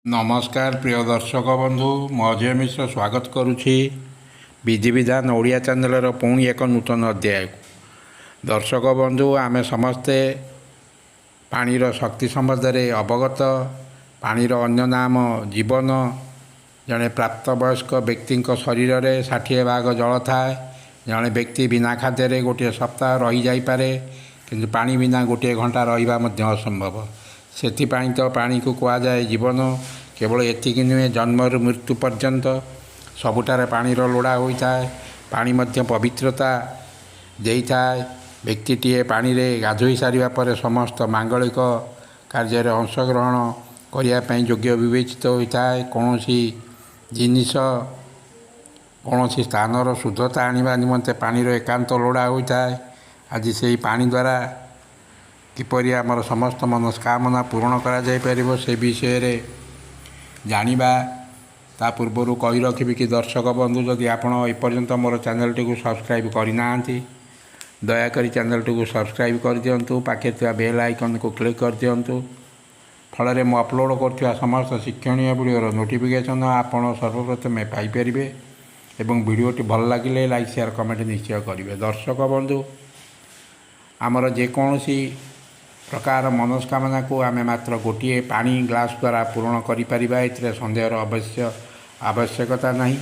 नमस्कार प्रिय दर्शक बंधु मु अजय मिश्र स्वागत करुछि विधि विधान ओडिया चैनल पुणी एक नूतन अध्याय दर्शक बंधु आमे समस्ते पानीर शक्ति संबंध में अवगत। पानीर अन्य नाम जीवन। जड़े प्राप्तवयस्क व्यक्ति शरीर में 60 भाग जल थाए। जड़े व्यक्ति बिना खाद्य गोटे सप्ताह रही जापे किंतु पानी बिना गोटे घंटा रहा असंभव। सेथिपाई तो पानी को कहुए जीवन। केवल एतिकी नुहे जन्मर मृत्यु पर्यंत सबुठारे पानीर लोड़ा होता है। पानी मध्य पवित्रता दे थाए। व्यक्तिटीए पानी रे गाधोई सारिबा पर समस्त मांगलिक कार्य अंशग्रहण करने योग्य विवेचित होता है। कौन जिनिस कौन स्थानर शुद्धता आनिबा निमंते पानीर एकांत लोड़ा होता है। आज से पानी द्वारा किपरि आमर समस्त मनस्कामना पूर्ण करा जाय परिबो से विषय रे जानिबा। ता पूर्व कही रखी कि दर्शक बंधु जदि आपण एपर्यंत मोर चैनल टी को सब्सक्राइब करना दयाकोरी चैनल टी को सब्सक्राइब कर दिंतु। पाखे थिबा बेल आइकन को क्लिक कर दिंतु। फल मु अपलोड कर समस्त शिक्षणीय वीडियोर नोटिफिकेशन आपण सर्वप्रथमे पाइपर। एवं वीडियोटी भल लगे लाइक शेयर कमेंट निश्चय करेंगे। दर्शक बंधु आमर जेकोसी प्रकार मनस्कामना को आमे मात्र गोटे पानी ग्लास द्वारा पूर्ण करिपारिबा। एथिरे संदेहर अवश्य आवश्यकता नहीं।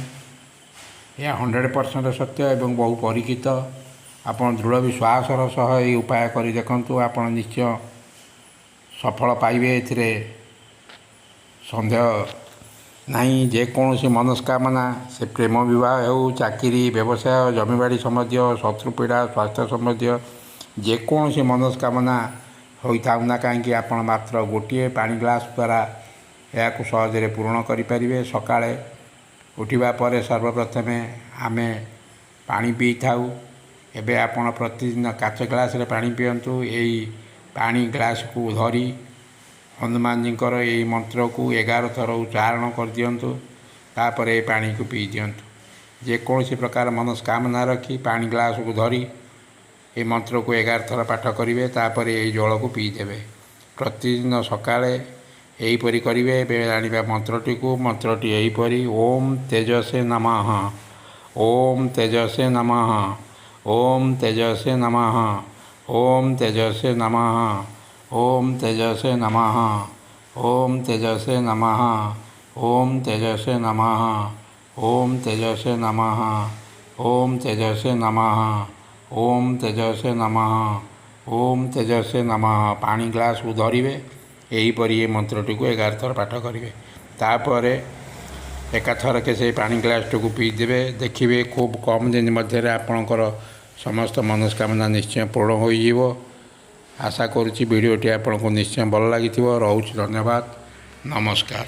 यह 100% सत्य एवं बहु परीक्षित। आपण दृढ़ विश्वासर सह ये उपाय करी देखंतु। आपण निश्चय सफल पाइबे। एथिरे संदेह नहीं। जेकोसी मनस्कामना से प्रेम विवाह हो, चाकरी, व्यवसाय, जमीबाड़ी संबंधी, शत्रुपीड़ा, स्वास्थ्य संबंधी जेकोसी मनस्कामना होता ना कहीं आपण मात्र गोटे पानी ग्लास द्वारा या सहजरे पूर्ण करें। सकाळे उठिबा परे सर्वप्रथमे आमे पानी पी थाउ। एबे आपण प्रतिदिन काच ग्लास रे पानी पियंतु। यही पानी ग्लास को धरी हनुमान जी यही मंत्र को 11 थर उच्चारण कर दियंतु। तापर ये पानी को पी दियंतु। जेकोसी प्रकार मनस्कामना रखी पानी ग्लास को धरी ये मंत्र को 11 थर पाठ करेंगे। तापर ये जल को पीदेवे। प्रतिदिन सकाळे यहीपरि करेंगे। जाना मंत्रटी को मंत्रटी यहीपरि ओम तेजसे नमः, ओम तेजसे नमः, ओम तेजसे नमः, ओम तेजसे नमः, ओम तेजसे नमः, ओम तेजसे नमः, ओम तेजसे नमः, ओम तेजसे नमः, ओम तेजसे नमः, ओम तेजसे नमः, ओम तेजसे नमः। पानी ग्लास को धरिवे। यहीपरि ये मंत्रटी को 11 थर पाठ करेंगे। तापर एकाथर के से पानी ग्लास को पीदेवे। देखिए खूब कम दिन मध्य आपणकर समस्त मनस्कामना निश्चय पूर्ण हो। आशा करुच्ची वीडियोटी आपको निश्चय भल लगी। रोच धन्यवाद। नमस्कार।